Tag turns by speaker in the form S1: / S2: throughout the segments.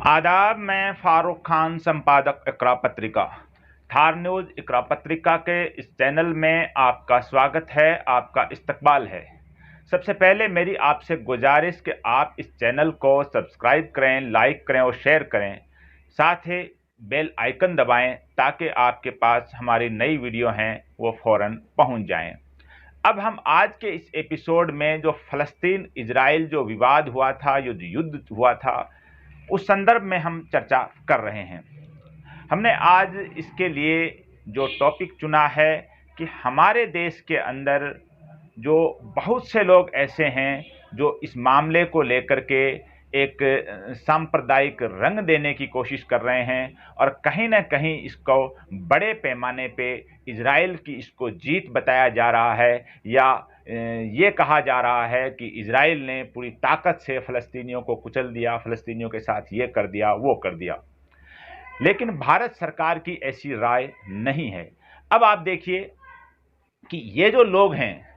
S1: आदाब। मैं फारूक खान, संपादक इकरा पत्रिका। थार न्यूज़ इकरा पत्रिका के इस चैनल में आपका स्वागत है, आपका इस्तकबाल है। सबसे पहले मेरी आपसे गुजारिश कि आप इस चैनल को सब्सक्राइब करें, लाइक करें और शेयर करें। साथ ही बेल आइकन दबाएं ताकि आपके पास हमारी नई वीडियो हैं वो फ़ौरन पहुंच जाएं। अब हम आज के इस एपिसोड में जो फ़लस्तीन इजराइल जो विवाद हुआ था, जो युद्ध हुआ था, उस संदर्भ में हम चर्चा कर रहे हैं। हमने आज इसके लिए जो टॉपिक चुना है कि हमारे देश के अंदर जो बहुत से लोग ऐसे हैं जो इस मामले को लेकर के एक सांप्रदायिक रंग देने की कोशिश कर रहे हैं और कहीं ना कहीं इसको बड़े पैमाने पे इजराइल की इसको जीत बताया जा रहा है, या ये कहा जा रहा है कि इजराइल ने पूरी ताकत से फ़लस्तीनियों को कुचल दिया, फ़लस्तीनियों के साथ ये कर दिया, वो कर दिया। लेकिन भारत सरकार की ऐसी राय नहीं है। अब आप देखिए कि ये जो लोग हैं,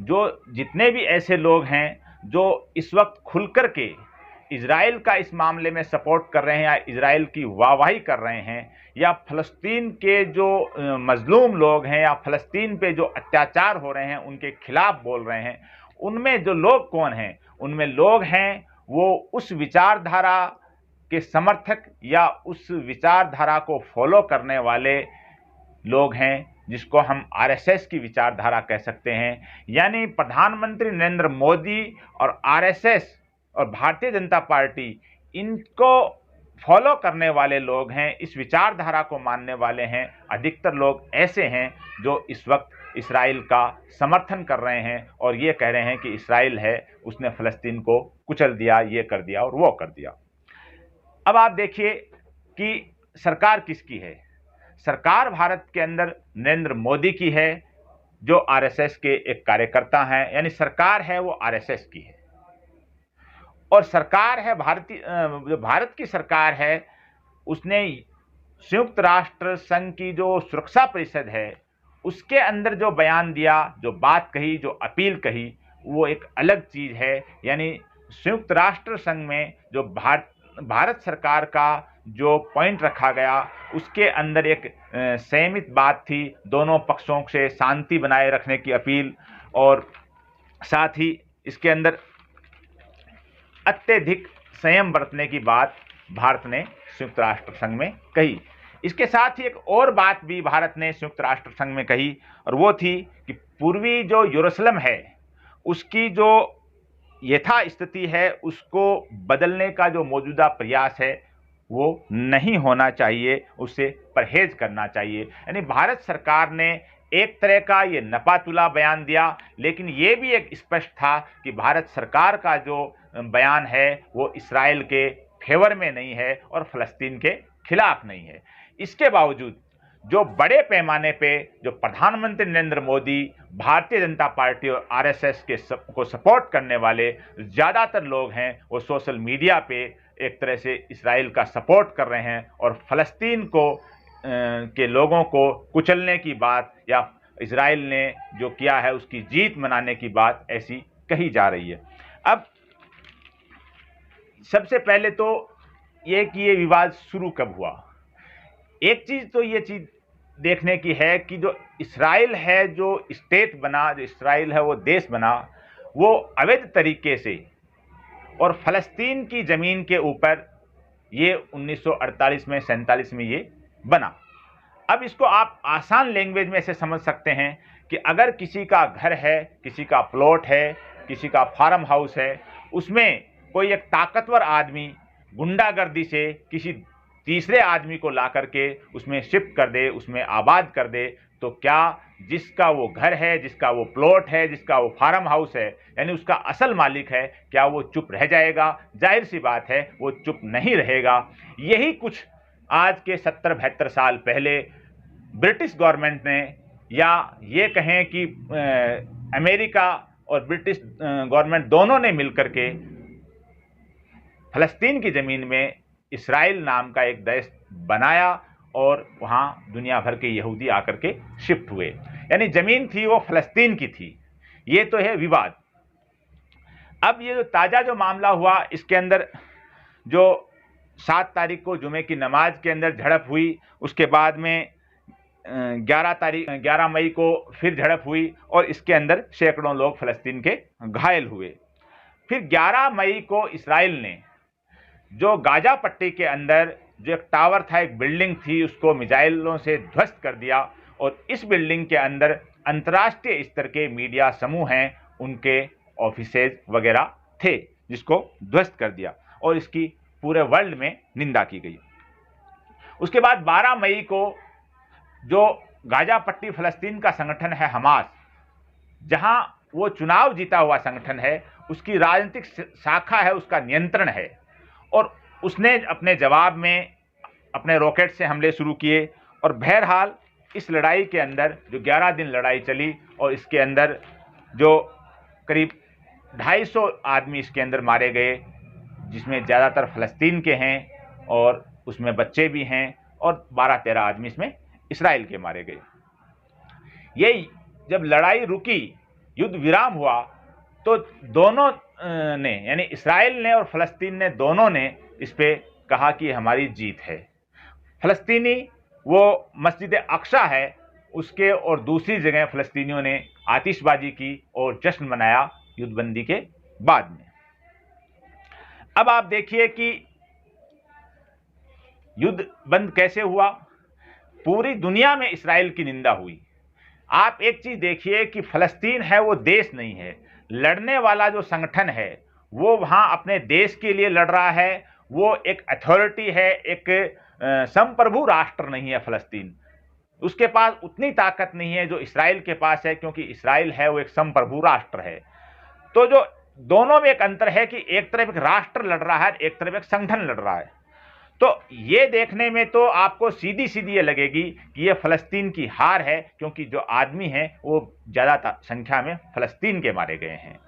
S1: जो जितने भी ऐसे लोग हैं जो इस वक्त खुलकर के इजराइल का इस मामले में सपोर्ट कर रहे हैं या इजराइल की वाहवाही कर रहे हैं, या फ़लस्तीन के जो मजलूम लोग हैं या फ़लस्तीन पे जो अत्याचार हो रहे हैं उनके खिलाफ बोल रहे हैं, उनमें जो लोग कौन हैं? उनमें लोग हैं वो उस विचारधारा के समर्थक या उस विचारधारा को फॉलो करने वाले लोग हैं जिसको हम आरएसएस की विचारधारा कह सकते हैं। यानी प्रधानमंत्री नरेंद्र मोदी और आरएसएस और भारतीय जनता पार्टी, इनको फॉलो करने वाले लोग हैं, इस विचारधारा को मानने वाले हैं। अधिकतर लोग ऐसे हैं जो इस वक्त इसराइल का समर्थन कर रहे हैं और ये कह रहे हैं कि इसराइल है, उसने फ़लस्तीन को कुचल दिया, ये कर दिया और वो कर दिया। अब आप देखिए कि सरकार किसकी है। सरकार भारत के अंदर नरेंद्र मोदी की है, जो आरएसएस के एक कार्यकर्ता हैं। यानी सरकार है वो आरएसएस की है, और सरकार है जो भारत की सरकार है, उसने संयुक्त राष्ट्र संघ की जो सुरक्षा परिषद है उसके अंदर जो बयान दिया, जो बात कही, जो अपील कही, वो एक अलग चीज़ है। यानी संयुक्त राष्ट्र संघ में जो भारत सरकार का जो पॉइंट रखा गया, उसके अंदर एक संयमित बात थी, दोनों पक्षों से शांति बनाए रखने की अपील, और साथ ही इसके अंदर अत्यधिक संयम बरतने की बात भारत ने संयुक्त राष्ट्र संघ में कही। इसके साथ ही एक और बात भी भारत ने संयुक्त राष्ट्र संघ में कही, और वो थी कि पूर्वी जो यरूशलेम है उसकी जो यथा स्थिति है उसको बदलने का जो मौजूदा प्रयास है वो नहीं होना चाहिए, उससे परहेज करना चाहिए। यानी भारत सरकार ने एक तरह का ये नपातुला बयान दिया, लेकिन ये भी एक स्पष्ट था कि भारत सरकार का जो बयान है वो इसराइल के फेवर में नहीं है और फ़लस्तीन के खिलाफ नहीं है। इसके बावजूद जो बड़े पैमाने पे जो प्रधानमंत्री नरेंद्र मोदी, भारतीय जनता पार्टी और आरएसएस को सपोर्ट करने वाले ज़्यादातर लोग हैं, वो सोशल मीडिया पे एक तरह से इसराइल का सपोर्ट कर रहे हैं और फ़लस्तीन को के लोगों को कुचलने की बात या इसराइल ने जो किया है उसकी जीत मनाने की बात ऐसी कही जा रही है। अब सबसे पहले तो ये कि ये विवाद शुरू कब हुआ। एक चीज़ तो ये चीज़ देखने की है कि जो इसराइल है, जो स्टेट बना, जो इसराइल है वो देश बना, वो अवैध तरीके से और फ़लस्तीन की ज़मीन के ऊपर ये 1948 में 47 में ये बना। अब इसको आप आसान लैंग्वेज में ऐसे समझ सकते हैं कि अगर किसी का घर है, किसी का प्लॉट है, किसी का फार्म हाउस है, उसमें कोई एक ताकतवर आदमी गुंडागर्दी से किसी तीसरे आदमी को ला करके उसमें शिफ्ट कर दे, उसमें आबाद कर दे, तो क्या जिसका वो घर है, जिसका वो प्लॉट है, जिसका वो फार्म हाउस है, यानी उसका असल मालिक है, क्या वो चुप रह जाएगा? जाहिर सी बात है वो चुप नहीं रहेगा। यही कुछ आज के 70-72 साल पहले ब्रिटिश गवर्नमेंट ने, या ये कहें कि अमेरिका और ब्रिटिश गवर्नमेंट दोनों ने मिलकर के फ़लस्तीन की ज़मीन में इसराइल नाम का एक देश बनाया और वहाँ दुनिया भर के यहूदी आकर के शिफ्ट हुए। यानी ज़मीन थी वो फ़लस्तीन की थी। ये तो है विवाद। अब ये जो ताज़ा जो मामला हुआ, इसके अंदर जो 7 तारीख को जुमे की नमाज के अंदर झड़प हुई, उसके बाद में 11 मई को फिर झड़प हुई और इसके अंदर सैकड़ों लोग फ़लस्तीन के घायल हुए। फिर 11 मई को इसराइल ने जो गाजा पट्टी के अंदर जो एक टावर था, एक बिल्डिंग थी, उसको मिसाइलों से ध्वस्त कर दिया और इस बिल्डिंग के अंदर अंतर्राष्ट्रीय स्तर के मीडिया समूह हैं, उनके ऑफिसेज वगैरह थे, जिसको ध्वस्त कर दिया और इसकी पूरे वर्ल्ड में निंदा की गई। उसके बाद 12 मई को जो गाजा पट्टी फ़लस्तीन का संगठन है हमास, जहां वो चुनाव जीता हुआ संगठन है, उसकी राजनीतिक शाखा है, उसका नियंत्रण है, और उसने अपने जवाब में अपने रॉकेट से हमले शुरू किए। और बहरहाल इस लड़ाई के अंदर जो 11 दिन लड़ाई चली और इसके अंदर जो करीब 250 आदमी इसके अंदर मारे गए, जिसमें ज़्यादातर फ़लस्तीन के हैं और उसमें बच्चे भी हैं, और 12-13 आदमी इसमें इसराइल के मारे गए। ये जब लड़ाई रुकी, युद्ध विराम हुआ, तो दोनों ने, यानी इसराइल ने और फ़लस्तीन ने, दोनों ने इस पे कहा कि हमारी जीत है। फ़लस्तीनी वो मस्जिद अक्सा है उसके, और दूसरी जगह फ़लस्तीनियों ने आतिशबाजी की और जश्न मनाया युद्धबंदी के बाद में। अब आप देखिए कि युद्ध बंद कैसे हुआ। पूरी दुनिया में इसराइल की निंदा हुई। आप एक चीज देखिए कि फ़लस्तीन है वो देश नहीं है, लड़ने वाला जो संगठन है वो वहाँ अपने देश के लिए लड़ रहा है, वो एक अथॉरिटी है, एक संप्रभु राष्ट्र नहीं है फ़लस्तीन। उसके पास उतनी ताकत नहीं है जो इसराइल के पास है, क्योंकि इसराइल है वो एक संप्रभु राष्ट्र है। तो जो दोनों में एक अंतर है कि एक तरफ एक राष्ट्र लड़ रहा है, एक तरफ एक संगठन लड़ रहा है। तो ये देखने में तो आपको सीधी सीधी ये लगेगी कि ये फ़लस्तीन की हार है, क्योंकि जो आदमी हैं वो ज़्यादा संख्या में फ़लस्तीन के मारे गए हैं।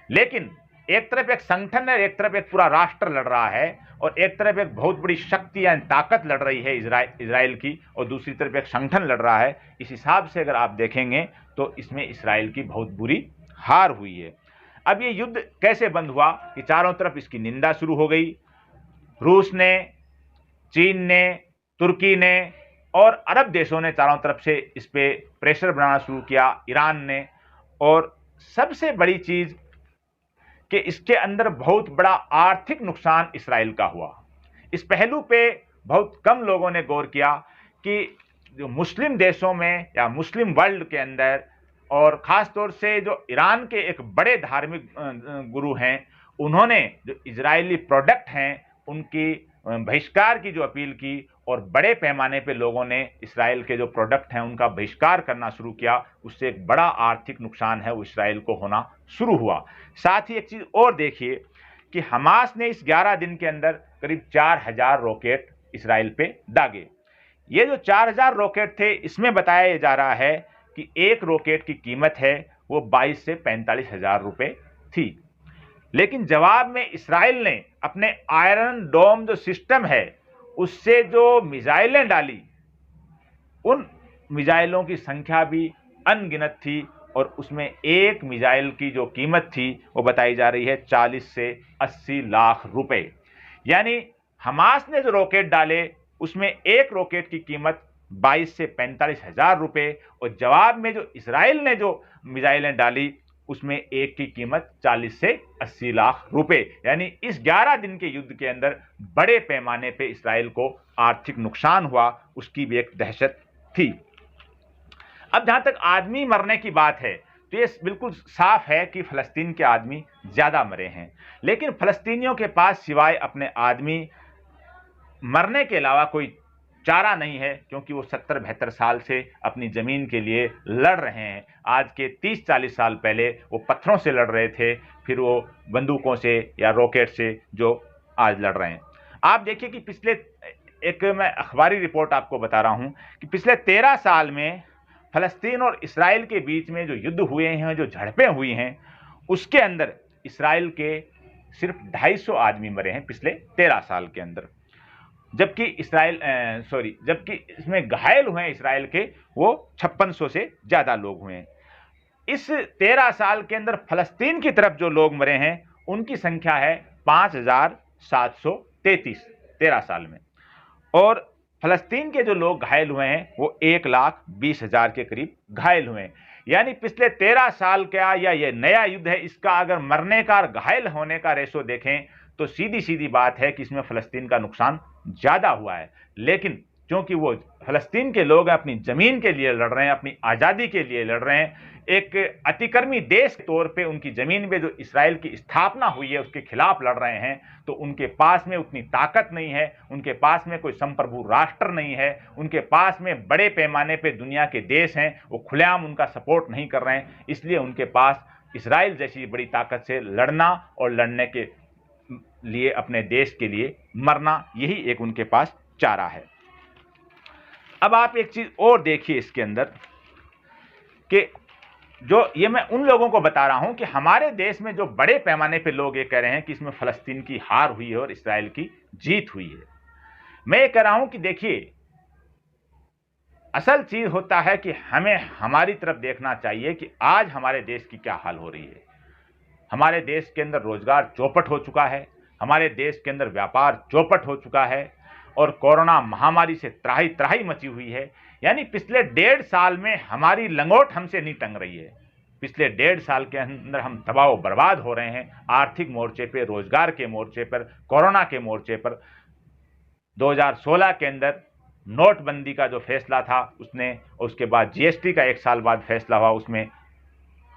S1: लेकिन एक तरफ एक संगठन है, एक तरफ एक पूरा राष्ट्र लड़ रहा है, और एक तरफ एक बहुत बड़ी शक्ति या ताकत लड़ रही है इसराइल की, और दूसरी तरफ एक संगठन लड़ रहा है। इस हिसाब से अगर आप देखेंगे तो इसमें इसराइल की बहुत बुरी हार हुई है। अब ये युद्ध कैसे बंद हुआ कि चारों तरफ इसकी निंदा शुरू हो गई। रूस ने, चीन ने, तुर्की ने और अरब देशों ने चारों तरफ से इस पे प्रेशर बनाना शुरू किया, ईरान ने। और सबसे बड़ी चीज कि इसके अंदर बहुत बड़ा आर्थिक नुकसान इसराइल का हुआ। इस पहलू पे बहुत कम लोगों ने गौर किया कि जो मुस्लिम देशों में या मुस्लिम वर्ल्ड के अंदर, और ख़ास तौर से जो ईरान के एक बड़े धार्मिक गुरु हैं, उन्होंने जो इजरायली प्रोडक्ट हैं उनकी बहिष्कार की जो अपील की, और बड़े पैमाने पे लोगों ने इसराइल के जो प्रोडक्ट हैं उनका बहिष्कार करना शुरू किया। उससे एक बड़ा आर्थिक नुकसान है वो इसराइल को होना शुरू हुआ। साथ ही एक चीज़ और देखिए कि हमास ने इस 11 दिन के अंदर करीब 4000 रॉकेट इसराइल पे दागे। ये जो 4000 रॉकेट थे, इसमें बताया जा रहा है कि एक रॉकेट की कीमत है वो 22 से 45 हज़ार रुपये थी। लेकिन जवाब में इसराइल ने अपने आयरन डोम जो सिस्टम है उससे जो मिसाइलें डाली, उन मिसाइलों की संख्या भी अनगिनत थी, और उसमें एक मिसाइल की जो कीमत थी वो बताई जा रही है 40 से 80 लाख रुपए। यानी हमास ने जो रॉकेट डाले उसमें एक रॉकेट की कीमत 22 से 45 हज़ार रुपये, और जवाब में जो इसराइल ने जो मिसाइलें डाली उसमें एक की कीमत 40 से 80 लाख रुपए। यानी इस 11 दिन के युद्ध के अंदर बड़े पैमाने पे इसराइल को आर्थिक नुकसान हुआ, उसकी भी एक दहशत थी। अब जहां तक आदमी मरने की बात है तो ये बिल्कुल साफ है कि फ़लस्तीन के आदमी ज़्यादा मरे हैं, लेकिन फ़लस्तीनियों के पास सिवाय अपने आदमी मरने के अलावा कोई चारा नहीं है, क्योंकि वो 70-72 साल से अपनी ज़मीन के लिए लड़ रहे हैं। आज के 30-40 साल पहले वो पत्थरों से लड़ रहे थे, फिर वो बंदूकों से या रॉकेट से जो आज लड़ रहे हैं। आप देखिए कि पिछले, एक मैं अखबारी रिपोर्ट आपको बता रहा हूँ कि पिछले 13 साल में फ़लस्तीन और इसराइल के बीच में जो युद्ध हुए हैं, जो झड़पें हुई हैं, उसके अंदर इसराइल के सिर्फ 250 आदमी मरे हैं पिछले 13 साल के अंदर। जबकि जबकि इसमें घायल हुए हैं इसराइल के वो 5600 से ज़्यादा लोग हुए हैं। इस 13 साल के अंदर फलस्तीन की तरफ जो लोग मरे हैं उनकी संख्या है 5733 13 साल में, और फलस्तीन के जो लोग घायल हुए हैं वो 1,20,000 के करीब घायल हुए हैं। यानी पिछले 13 साल का या ये नया युद्ध है, इसका अगर मरने का और घायल होने का रेशो देखें तो सीधी सीधी बात है कि इसमें फलस्तीन का नुकसान ज़्यादा हुआ है। लेकिन क्योंकि वो फलस्तीन के लोग अपनी ज़मीन के लिए लड़ रहे हैं, अपनी आज़ादी के लिए लड़ रहे हैं, एक अतिक्रमी देश के तौर पे उनकी ज़मीन में जो इसराइल की स्थापना हुई है उसके खिलाफ लड़ रहे हैं, तो उनके पास में उतनी ताकत नहीं है, उनके पास में कोई संप्रभु राष्ट्र नहीं है, उनके पास में बड़े पैमाने पे दुनिया के देश हैं, वो खुलेआम उनका सपोर्ट नहीं कर रहे हैं। इसलिए उनके पास इसराइल जैसी बड़ी ताकत से लड़ना और लड़ने के लिए अपने देश के लिए मरना, यही एक उनके पास चारा है। अब आप एक चीज़ और देखिए इसके अंदर कि जो ये मैं उन लोगों को बता रहा हूं कि हमारे देश में जो बड़े पैमाने पे लोग ये कह रहे हैं कि इसमें फलस्तीन की हार हुई है और इसराइल की जीत हुई है। मैं ये कह रहा हूं कि देखिए, असल चीज होता है कि हमें हमारी तरफ देखना चाहिए कि आज हमारे देश की क्या हाल हो रही है। हमारे देश के अंदर रोजगार चौपट हो चुका है, हमारे देश के अंदर व्यापार चौपट हो चुका है, और कोरोना महामारी से त्राही त्राही मची हुई है। यानी पिछले 1.5 साल में हमारी लंगोट हमसे नहीं टंग रही है। पिछले 1.5 साल के अंदर हम तबाह बर्बाद हो रहे हैं, आर्थिक मोर्चे पे, रोजगार के मोर्चे पर, कोरोना के मोर्चे पर। 2016 के अंदर नोटबंदी का जो फैसला था उसने, उसके बाद जीएसटी का 1 साल बाद फैसला हुआ, उसमें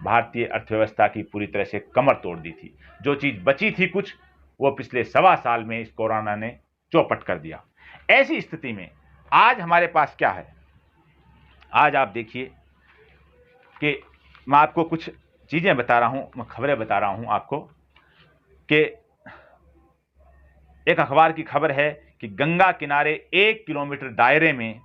S1: भारतीय अर्थव्यवस्था की पूरी तरह से कमर तोड़ दी थी। जो चीज बची थी कुछ, वो पिछले 1.25 साल में इस कोरोना ने चौपट कर दिया। ऐसी स्थिति में आज हमारे पास क्या है? आज आप देखिए कि मैं आपको कुछ चीजें बता रहा हूं, मैं खबरें बता रहा हूं आपको कि एक अखबार की खबर है कि गंगा किनारे 1 किलोमीटर दायरे में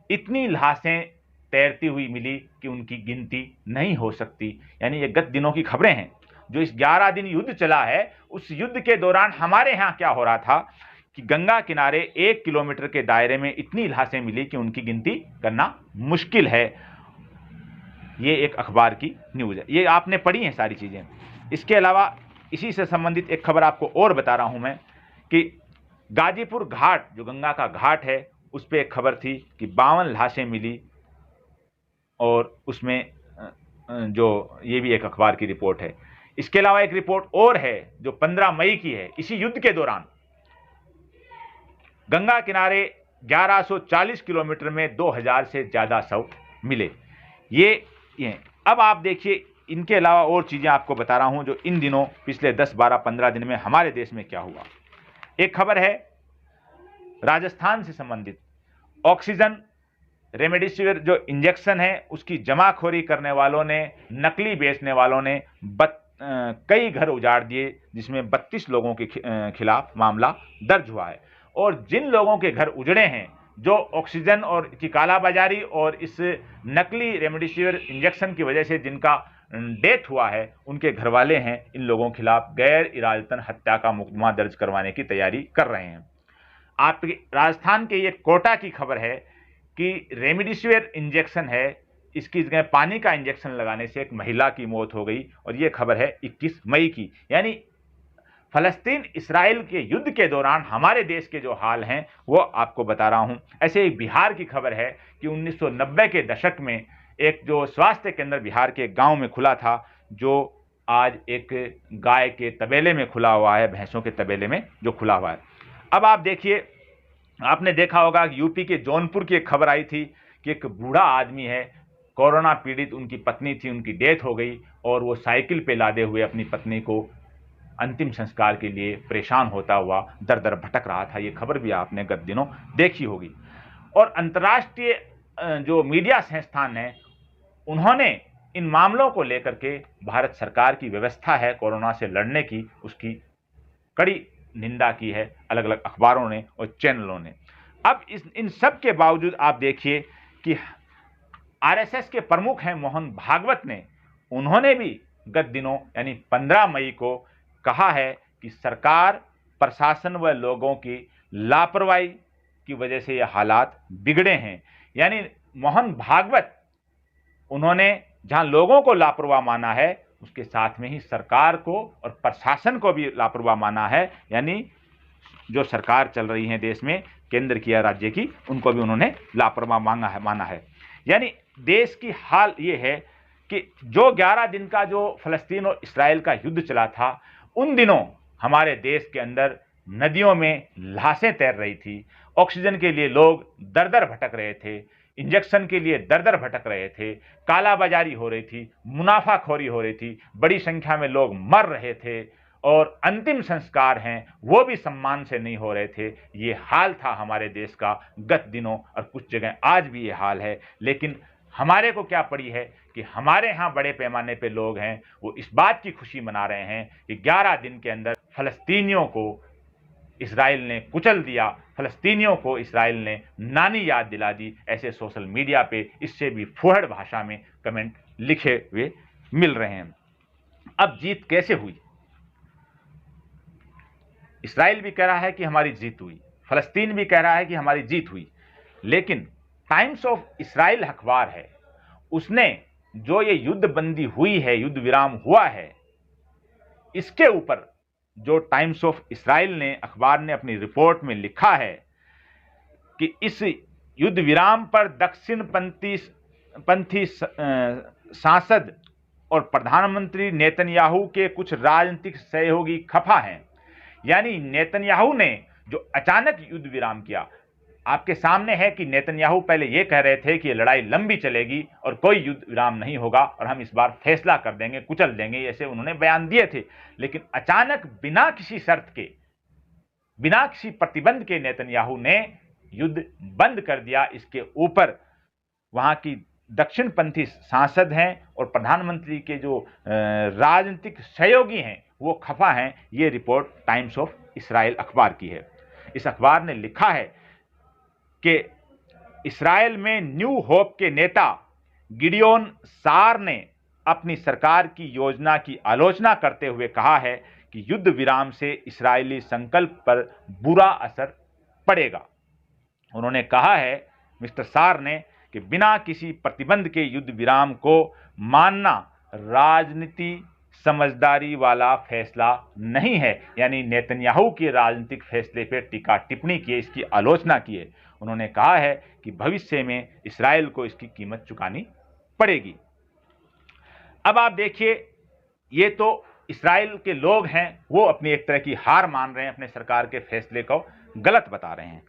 S1: इतनी लाशें तैरती हुई मिली कि उनकी गिनती नहीं हो सकती। यानी ये गत दिनों की खबरें हैं। जो इस 11 दिन युद्ध चला है, उस युद्ध के दौरान हमारे यहाँ क्या हो रहा था कि गंगा किनारे 1 किलोमीटर के दायरे में इतनी लाशें मिली कि उनकी गिनती करना मुश्किल है। ये एक अखबार की न्यूज़ है, ये आपने पढ़ी है सारी चीज़ें। इसके अलावा इसी से संबंधित एक खबर आपको और बता रहा हूं मैं कि गाजीपुर घाट, जो गंगा का घाट है, उस पर एक खबर थी कि 52 लाशें मिली, और उसमें जो ये भी एक अखबार की रिपोर्ट है। इसके अलावा एक रिपोर्ट और है जो 15 मई की है। इसी युद्ध के दौरान गंगा किनारे 1140 किलोमीटर में 2000 से ज़्यादा शव मिले। ये अब आप देखिए, इनके अलावा और चीज़ें आपको बता रहा हूं जो इन दिनों पिछले 10, 12, 15 दिन में हमारे देश में क्या हुआ। एक खबर है राजस्थान से संबंधित। ऑक्सीजन रेमडेसिविर जो इंजेक्शन है उसकी जमाखोरी करने वालों ने, नकली बेचने वालों ने कई घर उजाड़ दिए, जिसमें 32 लोगों के खिलाफ मामला दर्ज हुआ है। और जिन लोगों के घर उजड़े हैं, जो ऑक्सीजन और की कालाबाजारी और इस नकली रेमडेसिविर इंजेक्शन की वजह से जिनका डेथ हुआ है, उनके घर वाले हैं इन लोगों के खिलाफ गैर इरादतन हत्या का मुकदमा दर्ज करवाने की तैयारी कर रहे हैं। आपके राजस्थान के ये कोटा की खबर है कि रेमडेसिविर इंजेक्शन है, इसकी जगह पानी का इंजेक्शन लगाने से एक महिला की मौत हो गई, और ये खबर है 21 मई की। यानी फलस्तीन इसराइल के युद्ध के दौरान हमारे देश के जो हाल हैं वो आपको बता रहा हूं। ऐसे एक बिहार की खबर है कि 1990 के दशक में एक जो स्वास्थ्य केंद्र बिहार के गांव में खुला था, जो आज एक गाय के तबेले में खुला हुआ है, भैंसों के तबेले में जो खुला हुआ है। अब आप देखिए, आपने देखा होगा कि यूपी के जौनपुर की एक खबर आई थी कि एक बूढ़ा आदमी है, कोरोना पीड़ित, उनकी पत्नी थी, उनकी डेथ हो गई, और वो साइकिल पे लादे हुए अपनी पत्नी को अंतिम संस्कार के लिए परेशान होता हुआ दर दर भटक रहा था। ये खबर भी आपने गत दिनों देखी होगी। और अंतर्राष्ट्रीय जो मीडिया संस्थान हैं, उन्होंने इन मामलों को लेकर के भारत सरकार की व्यवस्था है कोरोना से लड़ने की, उसकी कड़ी निंदा की है अलग अलग अखबारों ने और चैनलों ने। अब इन सब के बावजूद आप देखिए कि आरएसएस के प्रमुख हैं मोहन भागवत ने, उन्होंने भी गत दिनों यानी 15 मई को कहा है कि सरकार, प्रशासन व लोगों की लापरवाही की वजह से ये हालात बिगड़े हैं। यानी मोहन भागवत, उन्होंने जहां लोगों को लापरवाह माना है, उसके साथ में ही सरकार को और प्रशासन को भी लापरवाह माना है। यानी जो सरकार चल रही है देश में, केंद्र की या राज्य की, उनको भी उन्होंने लापरवाह माना है। यानी देश की हाल ये है कि जो 11 दिन का जो फलस्तीन और इस्राएल का युद्ध चला था, उन दिनों हमारे देश के अंदर नदियों में लाशें तैर रही थी, ऑक्सीजन के लिए लोग दर दर भटक रहे थे, इंजेक्शन के लिए दर दर भटक रहे थे, कालाबाजारी हो रही थी, मुनाफाखोरी हो रही थी, बड़ी संख्या में लोग मर रहे थे और अंतिम संस्कार हैं वो भी सम्मान से नहीं हो रहे थे। ये हाल था हमारे देश का गत दिनों, और कुछ जगह आज भी ये हाल है। लेकिन हमारे को क्या पड़ी है कि हमारे यहाँ बड़े पैमाने पे लोग हैं, वो इस बात की खुशी मना रहे हैं कि 11 दिन के अंदर फलस्तीनियों को इस्राइल ने कुचल दिया, फलस्तीनियों को इस्राइल ने नानी याद दिला दी। ऐसे सोशल मीडिया पे इससे भी फुहड़ भाषा में कमेंट लिखे हुए मिल रहे हैं। अब जीत कैसे हुई? इस्राइल भी कह रहा है कि हमारी जीत हुई, फलस्तीन भी कह रहा है कि हमारी जीत हुई, लेकिन टाइम्स ऑफ इस्राइल अखबार है, उसने जो ये युद्ध बंदी हुई है, युद्ध विराम हुआ है, इसके ऊपर जो टाइम्स ऑफ इस्राइल ने अखबार ने अपनी रिपोर्ट में लिखा है कि इस युद्ध विराम पर दक्षिणपंथी सांसद और प्रधानमंत्री नेतन्याहू के कुछ राजनीतिक सहयोगी खफा हैं। यानी नेतन्याहू ने जो अचानक युद्ध विराम किया, आपके सामने है कि नेतन्याहू पहले यह कह रहे थे कि ये लड़ाई लंबी चलेगी और कोई युद्ध विराम नहीं होगा और हम इस बार फैसला कर देंगे, कुचल देंगे, ऐसे उन्होंने बयान दिए थे। लेकिन अचानक बिना किसी शर्त के, बिना किसी प्रतिबंध के नेतन्याहू ने युद्ध बंद कर दिया। इसके ऊपर वहां की दक्षिणपंथी सांसद हैं और प्रधानमंत्री के जो राजनीतिक सहयोगी हैं वो खफा हैं। ये रिपोर्ट टाइम्स ऑफ इस्राइल अखबार की है। इस अखबार ने लिखा है कि इस्राइल में न्यू होप के नेता गिडियोन सार ने अपनी सरकार की योजना की आलोचना करते हुए कहा है कि युद्ध विराम से इस्राइली संकल्प पर बुरा असर पड़ेगा। उन्होंने कहा है, मिस्टर सार ने, कि बिना किसी प्रतिबंध के युद्ध विराम को मानना राजनीति समझदारी वाला फैसला नहीं है। यानी नेतन्याहू के राजनीतिक फैसले पर टीका टिप्पणी की, इसकी आलोचना की है। उन्होंने कहा है कि भविष्य में इस्राइल को इसकी कीमत चुकानी पड़ेगी। अब आप देखिए, ये तो इस्राइल के लोग हैं, वो अपनी एक तरह की हार मान रहे हैं, अपने सरकार के फैसले को गलत बता रहे हैं।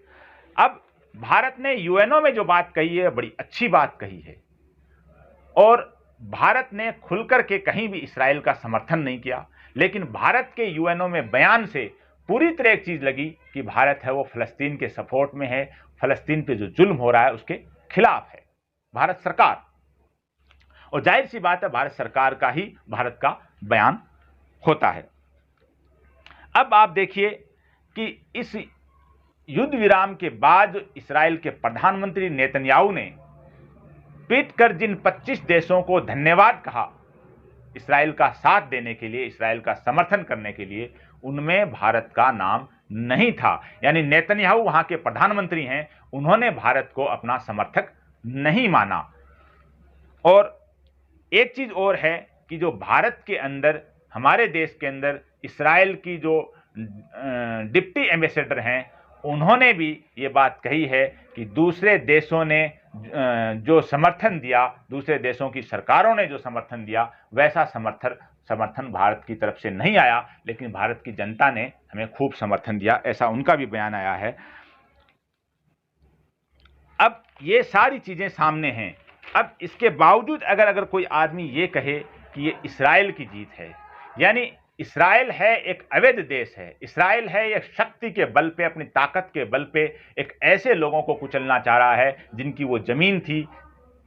S1: अब भारत ने यूएनओ में जो बात कही है, बड़ी अच्छी बात कही है, और भारत ने खुलकर के कहीं भी इस्राइल का समर्थन नहीं किया। लेकिन भारत के यूएनओ में बयान से पूरी तरह एक चीज लगी कि भारत है वो फलस्तीन के सपोर्ट में है, फलस्तीन पे जो जुल्म हो रहा है उसके खिलाफ है भारत सरकार। और जाहिर सी बात है, भारत सरकार का ही भारत का बयान होता है। अब आप देखिए कि इस युद्ध विराम के बाद इस्राइल के प्रधानमंत्री नेतन्याहू ने ट्वीट कर जिन 25 देशों को धन्यवाद कहा इस्राइल का साथ देने के लिए, इस्राइल का समर्थन करने के लिए, उनमें भारत का नाम नहीं था। यानी नेतन्याहू वहां के प्रधानमंत्री हैं, उन्होंने भारत को अपना समर्थक नहीं माना। और एक चीज और है कि जो भारत के अंदर, हमारे देश के अंदर इस्राइल की जो डिप्टी एम्बेसडर हैं, उन्होंने भी ये बात कही है कि दूसरे देशों ने जो समर्थन दिया, दूसरे देशों की सरकारों ने जो समर्थन दिया, वैसा समर्थन भारत की तरफ से नहीं आया, लेकिन भारत की जनता ने हमें खूब समर्थन दिया, ऐसा उनका भी बयान आया है। अब ये सारी चीजें सामने हैं। अब इसके बावजूद अगर कोई आदमी ये कहे कि ये इस्राइल की जीत है, यानी इस्राइल है एक अवैध देश है, इस्राइल है एक शक्ति के बल पे, अपनी ताकत के बल पे एक ऐसे लोगों को कुचलना चाह रहा है जिनकी वो जमीन थी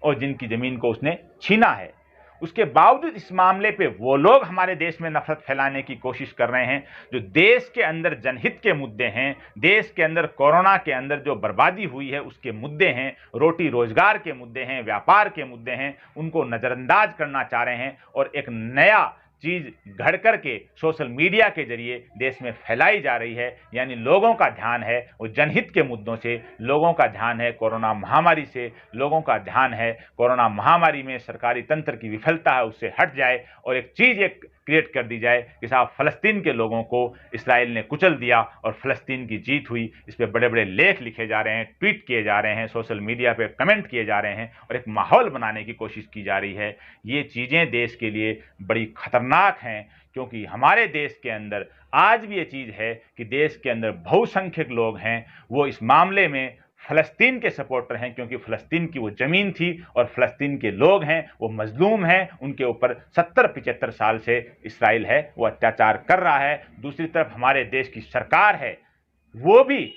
S1: और जिनकी जमीन को उसने छीना है। उसके बावजूद इस मामले पे वो लोग हमारे देश में नफरत फैलाने की कोशिश कर रहे हैं। जो देश के अंदर जनहित के मुद्दे हैं, देश के अंदर कोरोना के अंदर जो बर्बादी हुई है उसके मुद्दे हैं, रोटी रोजगार के मुद्दे हैं, व्यापार के मुद्दे हैं, उनको नजरअंदाज करना चाह रहे हैं और एक नया चीज घड़ करके सोशल मीडिया के जरिए देश में फैलाई जा रही है, यानी लोगों का ध्यान है वो जनहित के मुद्दों से, लोगों का ध्यान है कोरोना महामारी से, लोगों का ध्यान है कोरोना महामारी में सरकारी तंत्र की विफलता है उससे हट जाए और एक चीज एक क्रिएट कर दी जाए कि साहब फलस्तीन के लोगों को इसराइल ने कुचल दिया और फलस्तीन की जीत हुई। इस पे बड़े बड़े लेख लिखे जा रहे हैं, ट्वीट किए जा रहे हैं, सोशल मीडिया पे कमेंट किए जा रहे हैं और एक माहौल बनाने की कोशिश की जा रही है। ये चीज़ें देश के लिए बड़ी खतरनाक हैं, क्योंकि हमारे देश के अंदर आज भी ये चीज़ है कि देश के अंदर बहुसंख्यक लोग हैं वो इस मामले में फ़लस्तीन के सपोर्टर हैं, क्योंकि फ़लस्तीन की वो ज़मीन थी और फ़लस्तीन के लोग हैं वो मजलूम हैं, उनके ऊपर 70-75 साल से इसराइल है वो अत्याचार कर रहा है। दूसरी तरफ हमारे देश की सरकार है वो भी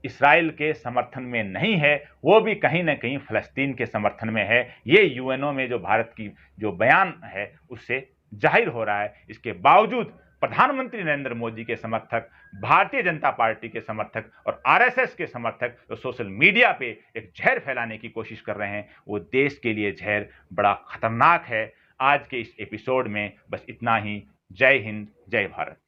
S1: इसराइल के समर्थन में नहीं है, वो भी कहीं ना कहीं फ़लस्तीन के समर्थन में है। ये यूएनओ में जो भारत की जो बयान है उससे जाहिर हो रहा है। इसके बावजूद प्रधानमंत्री नरेंद्र मोदी के समर्थक, भारतीय जनता पार्टी के समर्थक और आरएसएस के समर्थक जो सोशल मीडिया पे एक जहर फैलाने की कोशिश कर रहे हैं, वो देश के लिए जहर बड़ा खतरनाक है। आज के इस एपिसोड में बस इतना ही। जय हिंद, जय भारत।